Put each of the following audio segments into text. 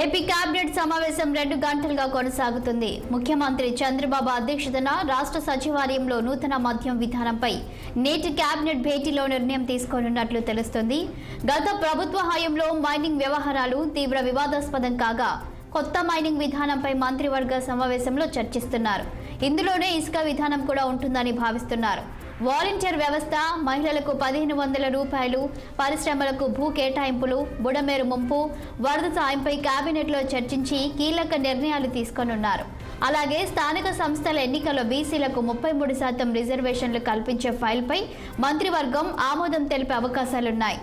AP cabinet సమావేశం 2 గంటలుగా కొనసాగుతుంది. ముఖ్యమంత్రి చంద్రబాబు అధ్యక్షతన రాష్ట్ర సచివాలయంలో నూతన మద్యం విధానంపై నేటి కేబినెట్ భేటీలో నిర్ణయం తీసుకోనున్నట్లు తెలుస్తుంది. గత ప్రభుత్వ హయాంలో మైనింగ్ వ్యవహారాలు తీవ్ర వివాదాస్పదం కాగా కొత్త మైనింగ్ విధానంపై మంత్రివర్గ సమావేశంలో చర్చిస్తున్నారు. ఇందులోనే ఇసుక విధానం కూడా ఉంటుందని భావిస్తున్నారు. వాలంటీర్ వ్యవస్థ, మహిళలకు 1500 రూపాయలు, పరిశ్రమలకు భూ కేటాయింపులు, బుడమేరు ముంపు, వరద సాయంపై కేబినెట్లో చర్చించి కీలక నిర్ణయాలు తీసుకోనున్నారు. అలాగే స్థానిక సంస్థల ఎన్నికల్లో బీసీలకు 33% రిజర్వేషన్లు కల్పించే ఫైల్పై మంత్రివర్గం ఆమోదం తెలిపే అవకాశాలున్నాయి.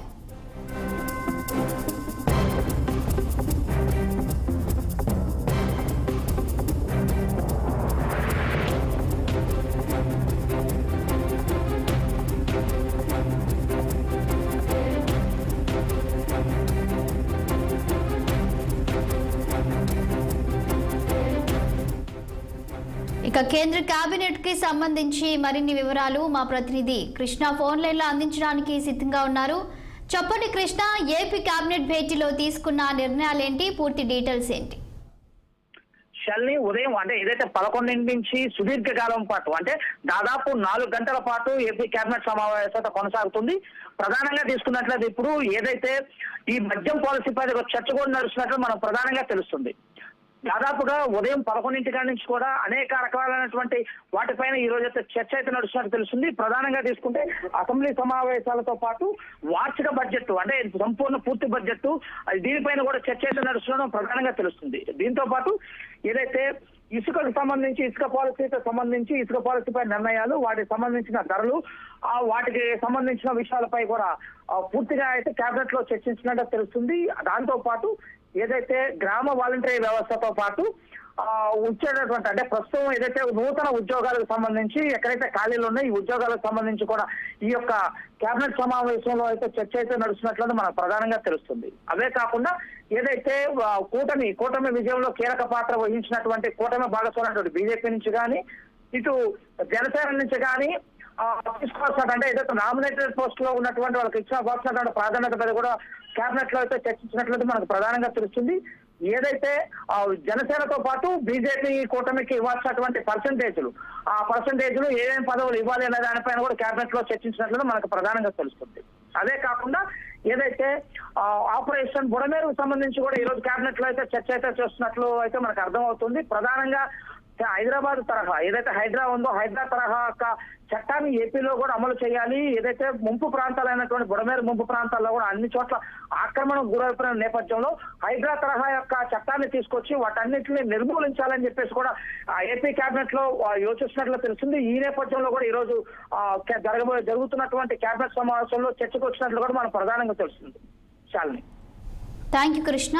ఇక కేంద్ర కేబినెట్ కి సంబంధించి మరిన్ని వివరాలు మా ప్రతినిధి కృష్ణ ఫోన్ లైన్ లో అందించడానికి సిద్ధంగా ఉన్నారు. చెప్పండి కృష్ణ, ఏపీ కేబినెట్ భేటీలో తీసుకున్న నిర్ణయాలేంటి, పూర్తి డీటెయిల్స్ ఏంటి? షల్ని, ఉదయం అంటే ఏదైతే 11 నుంచి సుదీర్ఘకాలం పాటు అంటే దాదాపు 4 గంటల పాటు ఏపీ కేబినెట్ సమావేశం కొనసాగుతుంది. ప్రధానంగా తీసుకున్నట్లయితే ఇప్పుడు ఏదైతే ఈ మద్యం పాలసీపై చర్చ కూడా నడుస్తున్నట్లు మనం ప్రధానంగా తెలుస్తుంది. దాదాపుగా ఉదయం 11 నుంచి కూడా అనేక రకాలైనటువంటి వాటిపైన ఈ రోజు అయితే చర్చ అయితే నడుస్తున్నట్టు తెలుస్తుంది. ప్రధానంగా తీసుకుంటే అసెంబ్లీ సమావేశాలతో పాటు వార్షిక బడ్జెట్ అంటే సంపూర్ణ పూర్తి బడ్జెట్ దీనిపైన కూడా చర్చ అయితే నడుస్తుండడం ప్రధానంగా తెలుస్తుంది. దీంతో పాటు ఏదైతే ఇసుకకు సంబంధించి ఇసుక పాలసీపై నిర్ణయాలు, వాటికి సంబంధించిన ధరలు, వాటికి సంబంధించిన విషయాలపై కూడా పూర్తిగా అయితే కేబినెట్ లో చర్చించినట్టు తెలుస్తుంది. దాంతో పాటు ఏదైతే గ్రామ వాలంటరీ వ్యవస్థతో పాటు వచ్చేటటువంటి అంటే ప్రస్తుతం ఏదైతే నూతన ఉద్యోగాలకు సంబంధించి ఎక్కడైతే ఖాళీలు ఉన్నాయో ఈ ఉద్యోగాలకు సంబంధించి కూడా ఈ యొక్క కేబినెట్ సమావేశంలో అయితే చర్చ అయితే నడుస్తున్నట్లు మనకు ప్రధానంగా తెలుస్తుంది. అవే కాకుండా ఏదైతే కూటమి విజయంలో కీలక పాత్ర వహించినటువంటి కూటమి భాగస్వామైనటువంటి బీజేపీ నుంచి కానీ ఇటు జనసేన నుంచి కానీ తీసుకోవాల్సిన అంటే ఏదైతే నామినేటెడ్ పోస్ట్ లో ఉన్నటువంటి వాళ్ళకి ఇచ్చిన ప్రాధాన్యత మీద కూడా కేబినెట్ లో అయితే చర్చించినట్లయితే మనకు ప్రధానంగా తెలుస్తుంది. ఏదైతే జనసేనతో పాటు బీజేపీ కూటమికి ఇవ్వాల్సినటువంటి పర్సంటేజ్లు, ఆ పర్సంటేజ్లు ఏమేమి పదవులు ఇవ్వాలి అనే దానిపైన కూడా కేబినెట్ లో చర్చించినట్లుగా మనకు ప్రధానంగా తెలుస్తుంది. అదే కాకుండా ఏదైతే ఆపరేషన్ బుడమేరుకు సంబంధించి కూడా ఈ రోజు కేబినెట్ లో అయితే చర్చ అయితే చేస్తున్నట్లు అయితే మనకు అర్థమవుతుంది. ప్రధానంగా హైదరాబాద్ తరహా ఏదైతే హైడ్రా ఉందో హైడ్రా తరహా యొక్క చట్టాన్ని ఏపీలో కూడా అమలు చేయాలి. ఏదైతే ముంపు ప్రాంతాలైనటువంటి బుడమేరు ముంపు ప్రాంతాల్లో కూడా అన్ని చోట్ల ఆక్రమణకు గురైపోయిన నేపథ్యంలో హైడ్రా తరహా యొక్క చట్టాన్ని తీసుకొచ్చి వాటన్నిటిని నిర్మూలించాలని చెప్పేసి కూడా ఏపీ కేబినెట్ లో యోచిస్తున్నట్లు తెలుస్తుంది. ఈ నేపథ్యంలో కూడా ఈ రోజు జరుగుతున్నటువంటి కేబినెట్ సమావేశంలో చర్చకు వచ్చినట్లు కూడా మనకు ప్రధానంగా తెలుస్తుంది. Shalini, thank you Krishna.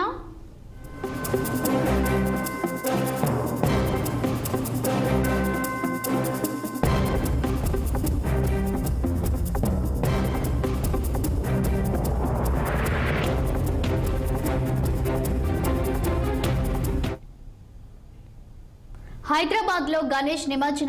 హైదరాబాద్ లో గణేష్ నిమజ్జనం